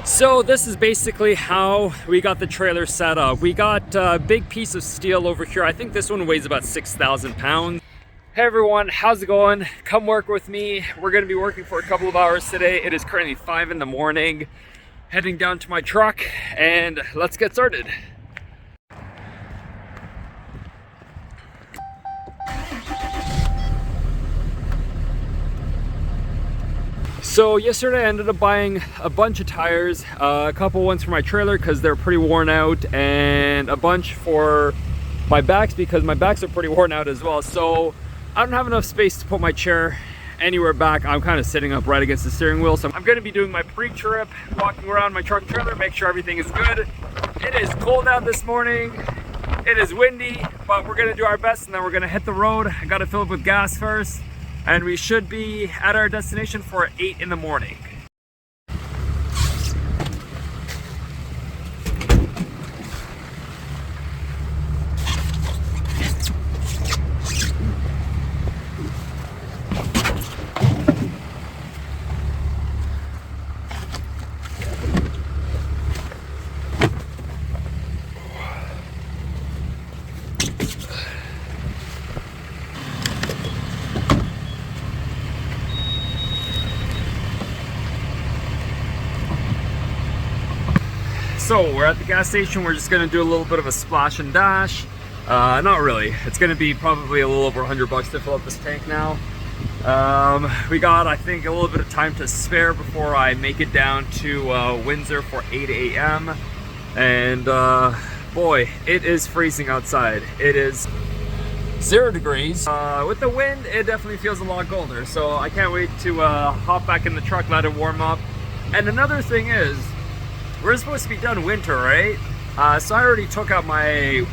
So this is basically how we got the trailer set up. We got a big piece of steel over here. I think this one weighs about 6,000 pounds. Hey everyone, how's it going? Come work with me. We're gonna be working for a couple of hours today. It is currently 5 in the morning. Heading down to my truck and let's get started. So yesterday I ended up buying a bunch of tires, a couple ones for my trailer because they're pretty worn out, and a bunch for my backs because my backs are pretty worn out as well. So I don't have enough space to put my chair anywhere back. I'm kind of sitting up right against the steering wheel. So I'm going to be doing my pre-trip, walking around my truck and trailer, make sure everything is good. It is cold out this morning. It is windy, but we're going to do our best and then we're going to hit the road. I got to fill up with gas first. And we should be at our destination for 8 in the morning. So we're at the gas station. We're just gonna do a little bit of a splash and dash. Not really. It's gonna be probably a little over $100 to fill up this tank now. We got, I think, a little bit of time to spare before I make it down to Windsor for 8 a.m. And boy, it is freezing outside. It is 0 degrees. With the wind, it definitely feels a lot colder. So I can't wait to hop back in the truck, let it warm up. And another thing is, we're supposed to be done winter, right? So I already took out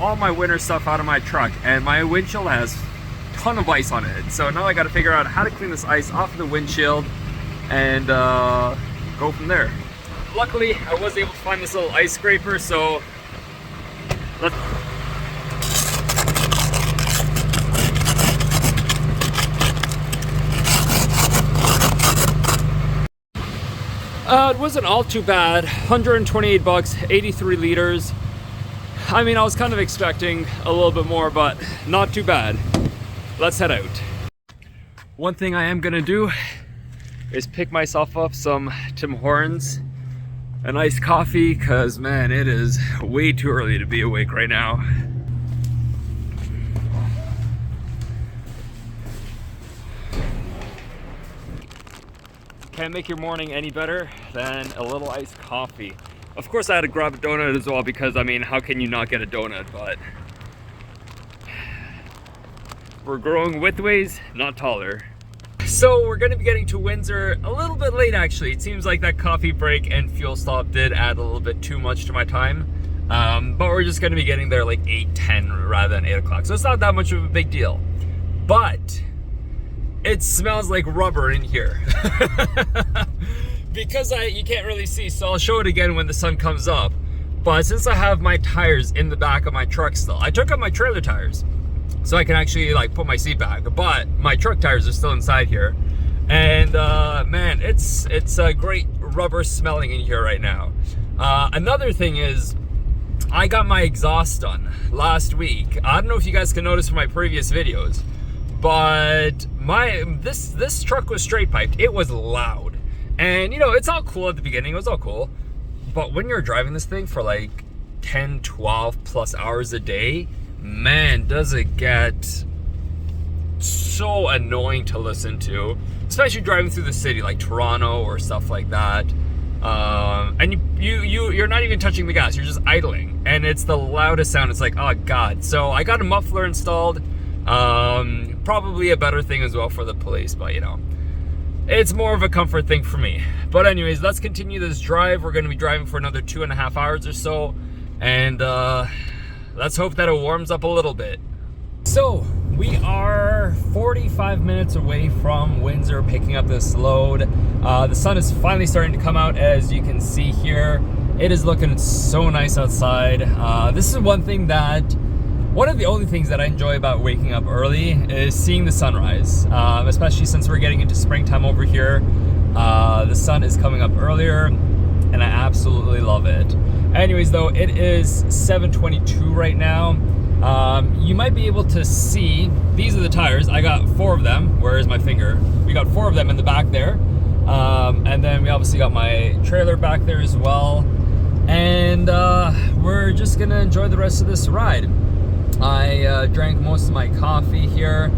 all my winter stuff out of my truck, and my windshield has a ton of ice on it. So now I got to figure out how to clean this ice off of the windshield and go from there. Luckily, I was able to find this little ice scraper, so let's... It wasn't all too bad. 128 bucks, 83 liters. I mean, I was kind of expecting a little bit more, but not too bad. Let's head out. One thing I am gonna do is pick myself up some Tim Hortons, an iced coffee, cause man, it is way too early to be awake right now. Can't make your morning any better than a little iced coffee. Of course I had to grab a donut as well because, I mean, how can you not get a donut? But we're growing widthways, not taller. So we're gonna be getting to Windsor a little bit late actually. It seems like that coffee break and fuel stop did add a little bit too much to my time. But we're just gonna be getting there like 8:10 rather than 8 o'clock. So it's not that much of a big deal. But it smells like rubber in here. Because you can't really see, so I'll show it again when the sun comes up. But since I have my tires in the back of my truck still, I took out my trailer tires so I can actually like put my seat back, but my truck tires are still inside here. And man, it's a great rubber smelling in here right now. Another thing is, I got my exhaust done last week. I don't know if you guys can notice from my previous videos, but this truck was straight piped. It was loud, and you know, it's all cool at the beginning, it was all cool, but when you're driving this thing for like 10, 12 plus hours a day, man, does it get so annoying to listen to, especially driving through the city like Toronto or stuff like that. And you're not even touching the gas, you're just idling, and it's the loudest sound. It's like, oh god. So I got a muffler installed. Probably a better thing as well for the police, but you know, it's more of a comfort thing for me. But anyways, let's continue this drive. We're going to be driving for another 2.5 hours or so, and let's hope that it warms up a little bit. So we are 45 minutes away from Windsor picking up this load. The sun is finally starting to come out, as you can see here. It is looking so nice outside. This is one of the only things that I enjoy about waking up early is seeing the sunrise, especially since we're getting into springtime over here. The sun is coming up earlier, and I absolutely love it. Anyways though, it is 7:22 right now. You might be able to see, these are the tires. I got 4 of them. Where is my finger? We got 4 of them in the back there. And then we obviously got my trailer back there as well. And we're just gonna enjoy the rest of this ride. I drank most of my coffee here,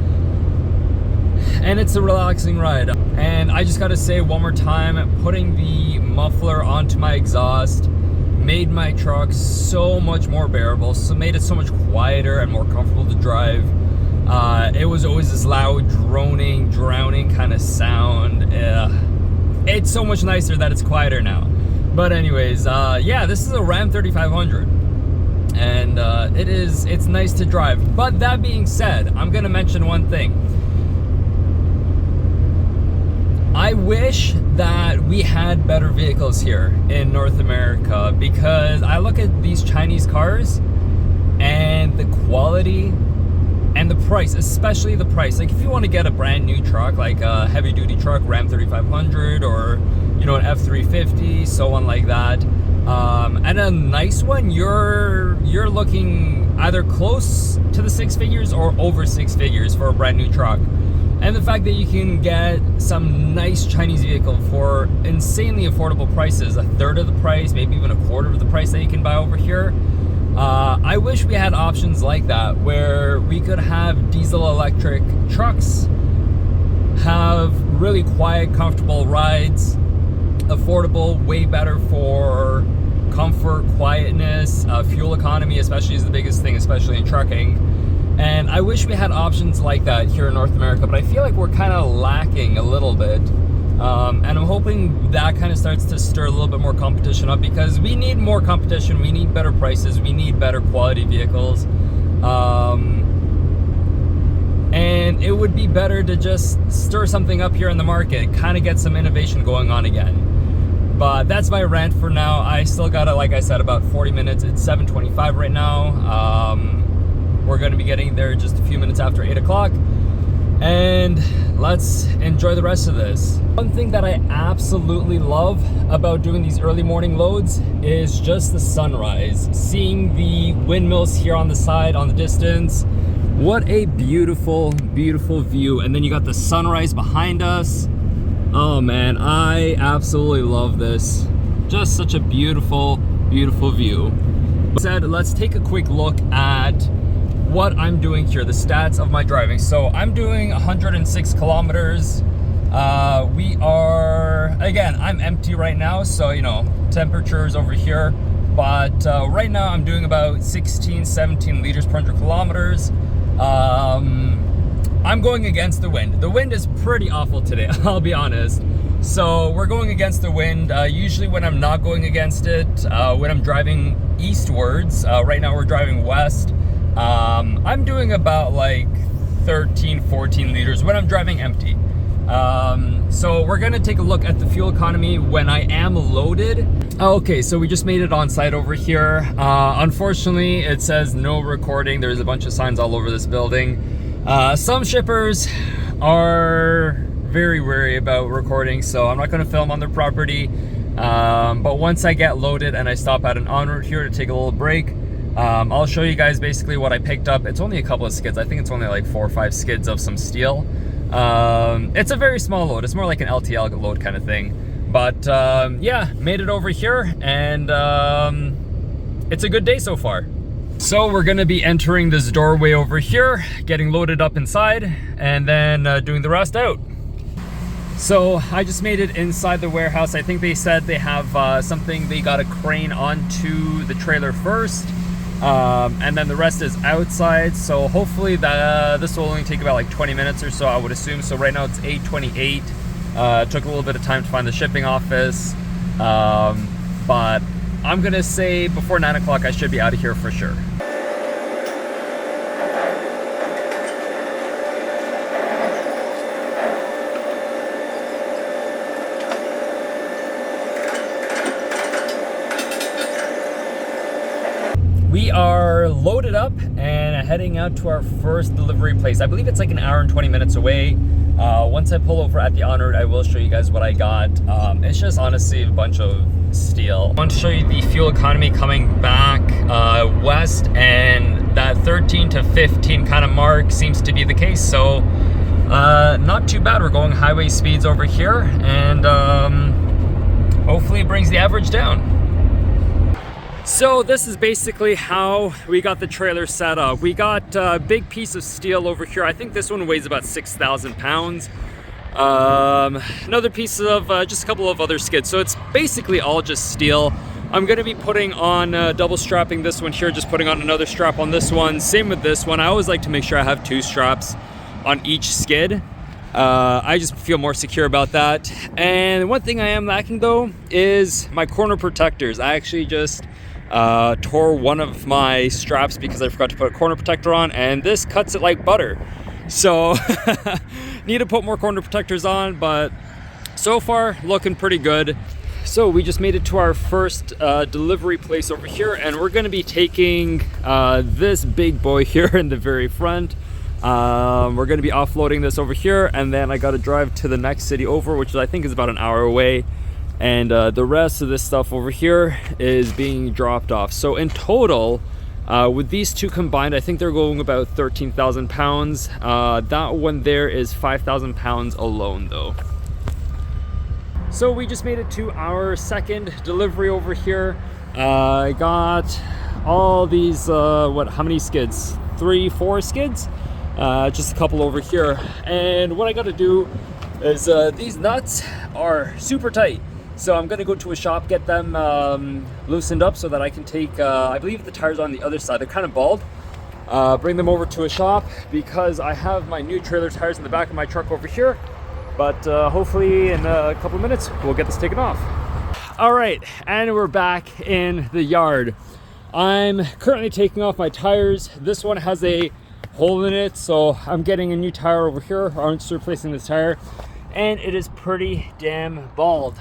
and it's a relaxing ride. And I just gotta say one more time, putting the muffler onto my exhaust made my truck so much more bearable, so made it so much quieter and more comfortable to drive. It was always this loud, droning, drowning kind of sound. It's so much nicer that it's quieter now. But anyways, yeah, this is a Ram 3500. And it's nice to drive. But that being said, I'm gonna mention one thing. I wish that we had better vehicles here in North America, because I look at these Chinese cars and the quality and the price, especially the price. Like if you want to get a brand new truck, like a heavy duty truck, Ram 3500, or you know, an F350, so on like that, and a nice one, you're looking either close to the 6 figures or over 6 figures for a brand new truck. And the fact that you can get some nice Chinese vehicle for insanely affordable prices, 1/3 of the price, maybe even 1/4 of the price that you can buy over here. I wish we had options like that, where we could have diesel electric trucks, have really quiet, comfortable rides, affordable, way better for comfort, quietness, fuel economy especially is the biggest thing, especially in trucking. And I wish we had options like that here in North America, but I feel like we're kind of lacking a little bit. And I'm hoping that kind of starts to stir a little bit more competition up, because we need more competition, we need better prices, we need better quality vehicles. And it would be better to just stir something up here in the market, kind of get some innovation going on again. But that's my rant for now. I still got, like I said, about 40 minutes. It's 7:25 right now. We're going to be getting there just a few minutes after 8 o'clock. And let's enjoy the rest of this. One thing that I absolutely love about doing these early morning loads is just the sunrise. Seeing the windmills here on the side, on the distance. What a beautiful, beautiful view. And then you got the sunrise behind us. Oh man, I absolutely love this. Just such a beautiful, beautiful view. Said, let's take a quick look at what I'm doing here, the stats of my driving. So I'm doing 106 kilometers. We are, again, I'm empty right now, so you know, temperatures over here. But right now I'm doing about 16, 17 liters per 100 kilometers. I'm going against the wind. The wind is pretty awful today, I'll be honest. So we're going against the wind. Usually when I'm not going against it, when I'm driving eastwards, right now we're driving west, I'm doing about like 13, 14 liters when I'm driving empty. So we're gonna take a look at the fuel economy when I am loaded. Okay, so we just made it on site over here. Unfortunately, it says no recording. There's a bunch of signs all over this building. Some shippers are very wary about recording, so I'm not gonna film on their property. But once I get loaded and I stop at an en route here to take a little break, I'll show you guys basically what I picked up. It's only a couple of skids. I think it's only like 4 or 5 skids of some steel. It's a very small load. It's more like an LTL load kind of thing. But yeah, made it over here, and it's a good day so far. So we're gonna be entering this doorway over here, getting loaded up inside, and then doing the rest out. So I just made it inside the warehouse. I think they said they have something, they got a crane onto the trailer first. And then the rest is outside, so hopefully this will only take about like 20 minutes or so, I would assume. So right now it's 8:28. Took a little bit of time to find the shipping office, but I'm gonna say before 9 o'clock I should be out of here for sure. We are loaded up and heading out to our first delivery place. I believe it's like an hour and 20 minutes away. Once I pull over at the en route, I will show you guys what I got. It's just honestly a bunch of steel. I want to show you the fuel economy coming back west, and that 13 to 15 kind of mark seems to be the case. So not too bad. We're going highway speeds over here, and hopefully it brings the average down. So this is basically how we got the trailer set up. We got a big piece of steel over here. I think this one weighs about 6,000 pounds. Another piece of just a couple of other skids. So it's basically all just steel. I'm going to be putting on double strapping this one here, just putting on another strap on this one. Same with this one. I always like to make sure I have 2 straps on each skid. I just feel more secure about that. And one thing I am lacking though is my corner protectors. I actually just tore one of my straps because I forgot to put a corner protector on, and this cuts it like butter. So need to put more corner protectors on, but so far looking pretty good. So we just made it to our first delivery place over here, and we're going to be taking this big boy here in the very front. We're going to be offloading this over here, and then I got to drive to the next city over, which I think is about an hour away. And the rest of this stuff over here is being dropped off. So in total, with these two combined, I think they're going about 13,000 pounds. That one there is 5,000 pounds alone though. So we just made it to our second delivery over here. I got all these, how many skids? 3, 4 skids? Just a couple over here. And what I got to do is these nuts are super tight. So I'm going to go to a shop, get them loosened up so that I can take, I believe the tires on the other side, they're kind of bald. Bring them over to a shop because I have my new trailer tires in the back of my truck over here. But hopefully in a couple of minutes, we'll get this taken off. All right, and we're back in the yard. I'm currently taking off my tires. This one has a hole in it, so I'm getting a new tire over here. I'm just replacing this tire, and it is pretty damn bald.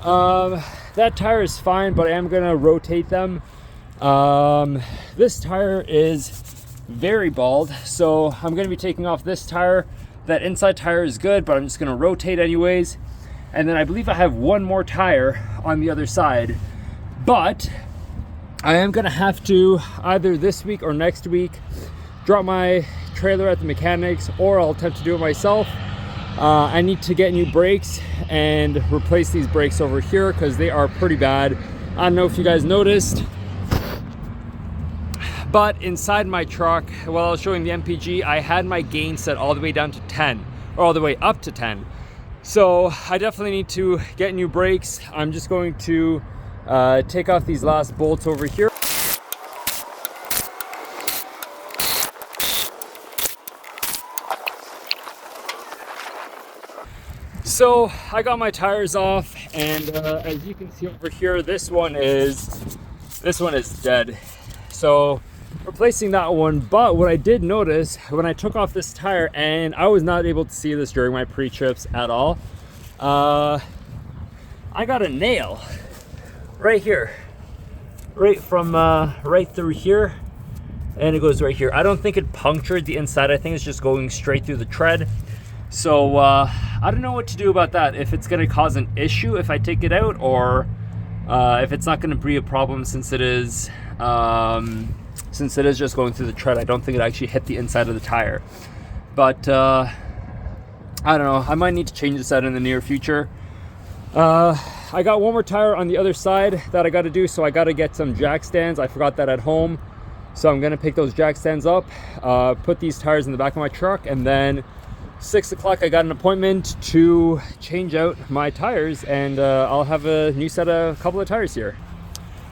That tire is fine, but I am gonna rotate them. This tire is very bald, so I'm gonna be taking off this tire. That inside tire is good, but I'm just gonna rotate anyways. And then I believe I have one more tire on the other side, but I am gonna have to either this week or next week drop my trailer at the mechanics, or I'll attempt to do it myself. I need to get new brakes and replace these brakes over here because they are pretty bad. I don't know if you guys noticed, but inside my truck, while I was showing the MPG, I had my gain set all the way down to 10, or all the way up to 10. So I definitely need to get new brakes. I'm just going to take off these last bolts over here. So I got my tires off, and as you can see over here, this one is dead. So replacing that one. But what I did notice when I took off this tire, and I was not able to see this during my pre-trips at all, I got a nail right here, right from right through here, and it goes right here. I don't think it punctured the inside. I think it's just going straight through the tread. So I don't know what to do about that, if it's going to cause an issue if I take it out, or if it's not going to be a problem since it is just going through the tread. I don't think it actually hit the inside of the tire. But I don't know, I might need to change this out in the near future. I got one more tire on the other side that I got to do, so I got to get some jack stands. I forgot that at home, so I'm going to pick those jack stands up, put these tires in the back of my truck, and then 6 o'clock I got an appointment to change out my tires, and I'll have a new set of couple of tires here.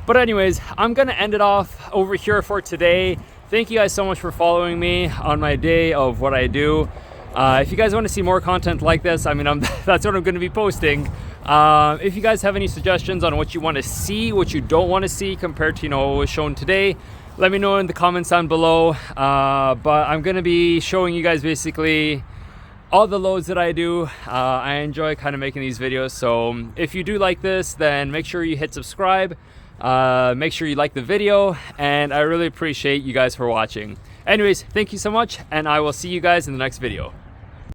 But anyways, I'm gonna end it off over here for today. Thank you guys so much for following me on my day of what I do. If you guys want to see more content like this, I mean, that's what I'm going to be posting. If you guys have any suggestions on what you want to see, what you don't want to see compared to, what was shown today, let me know in the comments down below. But I'm going to be showing you guys basically all the loads that I do. I enjoy kind of making these videos, so if you do like this, then make sure you hit subscribe, make sure you like the video, and I really appreciate you guys for watching. Anyways, thank you so much, and I will see you guys in the next video.